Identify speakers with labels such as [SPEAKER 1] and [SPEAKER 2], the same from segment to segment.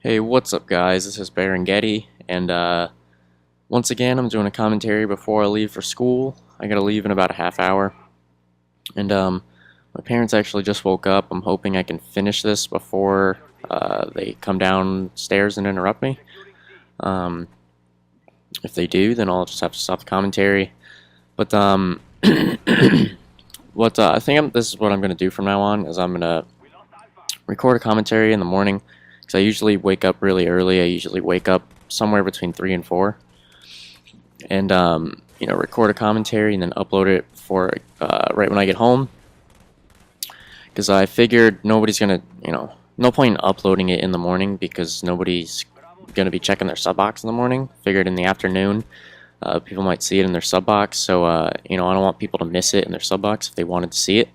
[SPEAKER 1] Hey, what's up, guys? This is Baron Getty, and once again, I'm doing a commentary before I leave for school. I gotta leave in about a half hour, and my parents actually just woke up. I'm hoping I can finish this before they come downstairs and interrupt me. Um, if they do, then I'll just have to stop the commentary. But what I think this is what I'm gonna do from now on is I'm gonna record a commentary in the morning because I usually wake up really early. I usually wake up somewhere between 3 and 4, and record a commentary and then upload it for right when I get home. Because I figured nobody's gonna, no point in uploading it in the morning because nobody's gonna be checking their sub box in the morning. Figured in the afternoon, people might see it in their sub box, so I don't want people to miss it in their sub box if they wanted to see it.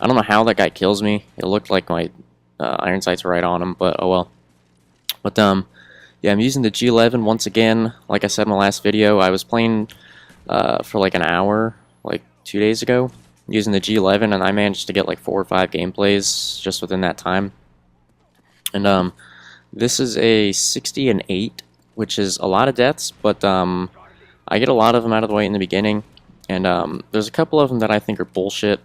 [SPEAKER 1] I don't know how that guy kills me. It looked like my iron sights were right on him, but oh well. But yeah, I'm using the G11 once again. Like I said in my last video, I was playing for like an hour, like 2 days ago, using the G11, and I managed to get like 4 or 5 gameplays just within that time. And this is a 60 and 8, which is a lot of deaths, but I get a lot of them out of the way in the beginning, and there's a couple of them that I think are bullshit.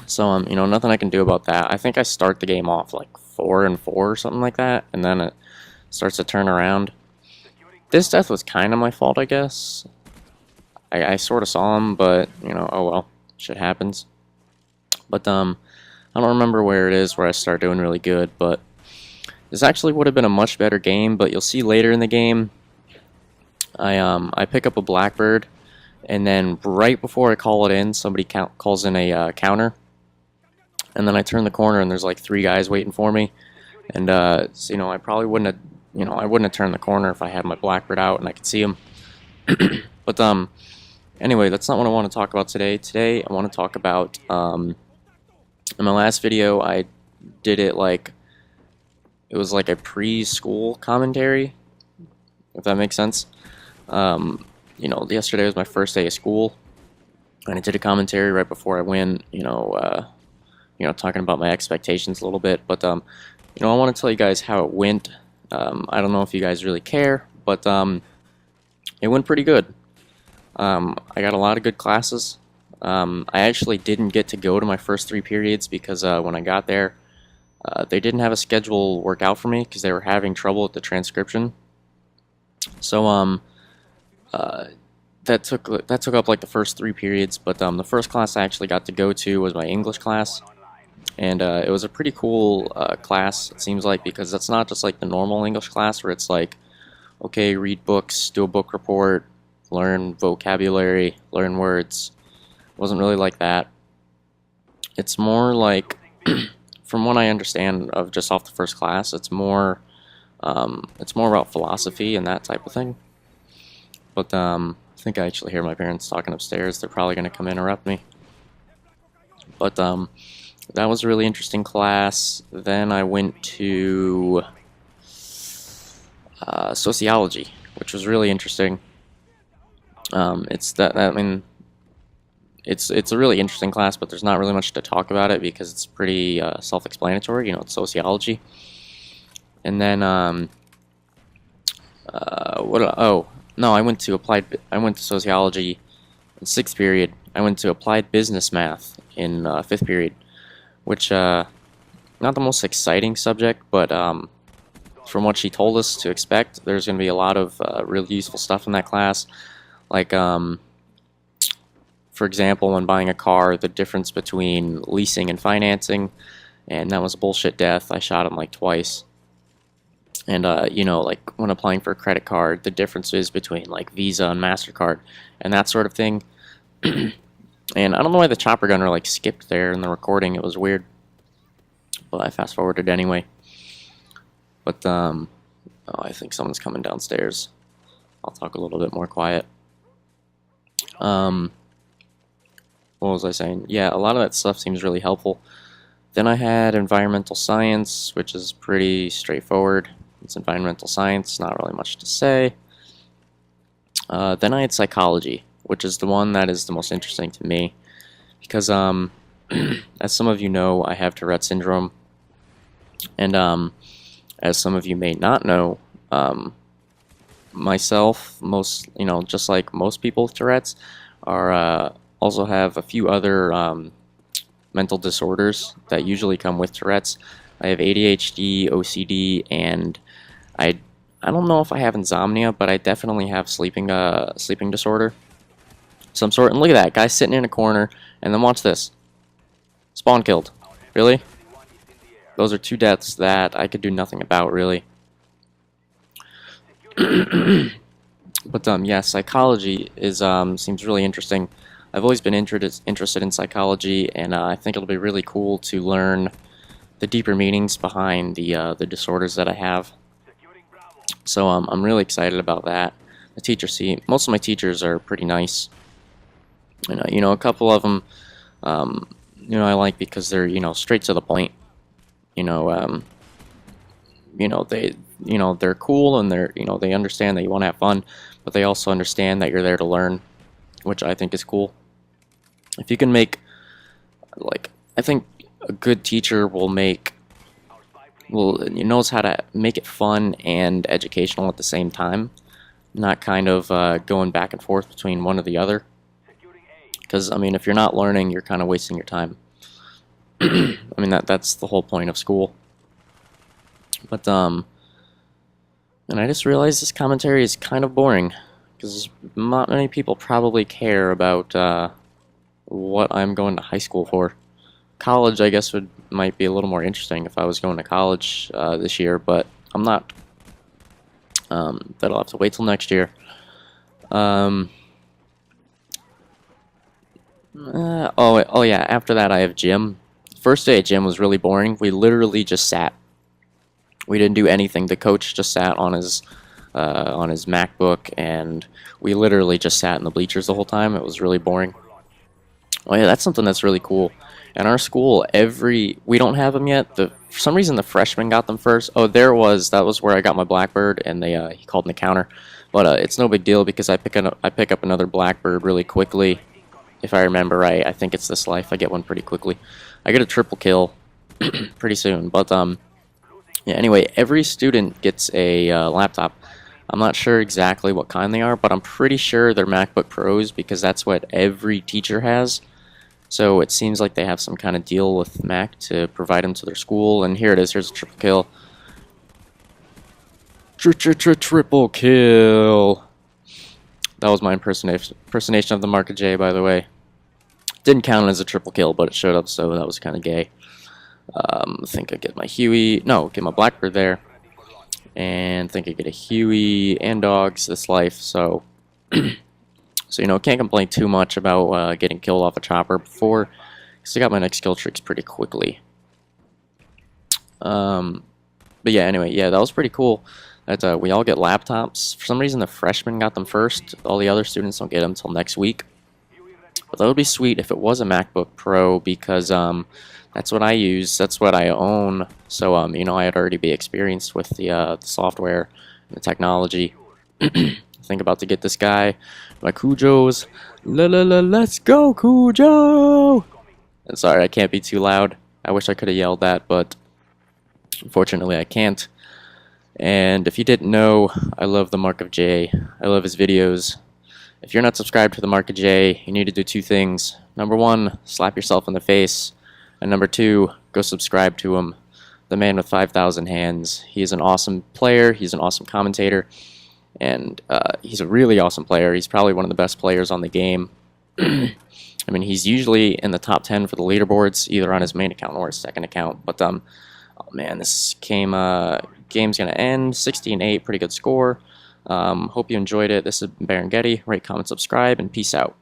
[SPEAKER 1] So nothing I can do about that. I think I start the game off like 4 and 4 or something like that, and then it starts to turn around. This death was kind of my fault, I guess. I sort of saw him, but oh well, shit happens. But I don't remember where it is where I start doing really good, but this actually would have been a much better game. But you'll see later in the game, I pick up a blackbird, and then right before I call it in, somebody calls in a counter, and then I turn the corner and there's like 3 guys waiting for me, and so, I probably wouldn't have, I wouldn't have turned the corner if I had my blackbird out and I could see them. But anyway, that's not what I want to talk about today. Today I want to talk about in my last video I did it like it was like a preschool commentary, if that makes sense. Yesterday was my first day of school, and I did a commentary right before I went, talking about my expectations a little bit. But I want to tell you guys how it went. I don't know if you guys really care, but it went pretty good. I got a lot of good classes. I actually didn't get to go to my first 3 periods because when I got there, they didn't have a schedule work out for me because they were having trouble with the transcription. So that took up like the first 3 periods. But the first class I actually got to go to was my English class, and it was a pretty cool class, it seems like, because it's not just like the normal English class where it's like, okay, read books, do a book report, learn vocabulary, learn words. It wasn't really like that. It's more like, from what I understand of just off the first class, it's more about philosophy and that type of thing. But I think I actually hear my parents talking upstairs. They're probably going to come interrupt me. But that was a really interesting class. Then I went to sociology, which was really interesting. It's a really interesting class, but there's not really much to talk about it because it's pretty self-explanatory. It's sociology. And then I went to sociology in 6th period. I went to applied business math in 5th period, which not the most exciting subject, but from what she told us to expect, there's going to be a lot of really useful stuff in that class. Like, for example, when buying a car, the difference between leasing and financing, and that was a bullshit death. I shot him like twice. And, like when applying for a credit card, the differences between like Visa and MasterCard and that sort of thing. And I don't know why the chopper gunner like skipped there in the recording. It was weird. But I fast forwarded anyway. But, I think someone's coming downstairs. I'll talk a little bit more quiet. What was I saying? Yeah, a lot of that stuff seems really helpful. Then I had environmental science, which is pretty straightforward. It's environmental science, not really much to say. Then I had psychology, which is the one that is the most interesting to me, because as some of you know, I have Tourette syndrome, and as some of you may not know, myself, just like most people with Tourette's, are also have a few other mental disorders that usually come with Tourette's. I have ADHD, OCD, and I I don't know if I have insomnia, but I definitely have sleeping disorder, some sort. And look at that guy sitting in a corner, and then watch this. Spawn killed. Really? Those are two deaths that I could do nothing about, really. But yeah, psychology is seems really interesting. I've always been interested in psychology, and I think it'll be really cool to learn the deeper meanings behind the disorders that I have. So I'm really excited about that. The teacher most of my teachers are pretty nice. And a couple of them, I like because they're straight to the point. You know, um, they're cool, and they understand that you want to have fun, but they also understand that you're there to learn, which I think is cool. If you can make, I think a good teacher knows how to make it fun and educational at the same time, not kind of going back and forth between one or the other. Because if you're not learning, you're kind of wasting your time. That's the whole point of school. But and I just realized this commentary is kind of boring, because not many people probably care about what I'm going to high school for. College, I guess, might be a little more interesting if I was going to college this year, but I'm not. That'll have to wait till next year. Oh yeah, after that I have gym. First day at gym was really boring. We literally just sat. We didn't do anything. The coach just sat on his MacBook, and we literally just sat in the bleachers the whole time. It was really boring. Oh yeah, that's something that's really cool. In our school, we don't have them yet. For some reason, the freshmen got them first. Oh, that was where I got my Blackbird, and he called me counter. But it's no big deal, because I pick up another Blackbird really quickly. If I remember right, I think it's this life. I get one pretty quickly. I get a triple kill pretty soon. But yeah. Anyway, every student gets a laptop. I'm not sure exactly what kind they are, but I'm pretty sure they're MacBook Pros, because that's what every teacher has. So it seems like they have some kind of deal with Mac to provide them to their school. And here it is. Here's a triple kill. Triple kill. That was my impersonation of the Mark of J, by the way. Didn't count as a triple kill, but it showed up, so that was kind of gay. I think I get my Huey. No, get my Blackbird there. And I think I get a Huey and dogs this life, so... So, can't complain too much about getting killed off a chopper before, because I got my next kill streaks pretty quickly. But yeah, anyway, yeah, that was pretty cool. That we all get laptops. For some reason, the freshmen got them first. All the other students don't get them until next week. But that would be sweet if it was a MacBook Pro, because that's what I use. That's what I own. So, I'd already be experienced with the software and the technology. Think about to get this guy, my Cujos. Let's go, Cujo! And sorry, I can't be too loud. I wish I could have yelled that, but unfortunately I can't. And if you didn't know, I love the Mark of J. I love his videos. If you're not subscribed to the Mark of J, you need to do two things. Number one, slap yourself in the face. And number two, go subscribe to him. The man with 5,000 hands. He is an awesome player. He's an awesome commentator. And he's a really awesome player. He's probably one of the best players on the game. He's usually in the top 10 for the leaderboards, either on his main account or his second account. But, oh man, this game's going to end 16-8, pretty good score. Hope you enjoyed it. This is Baron Getty. Rate, comment, subscribe, and peace out.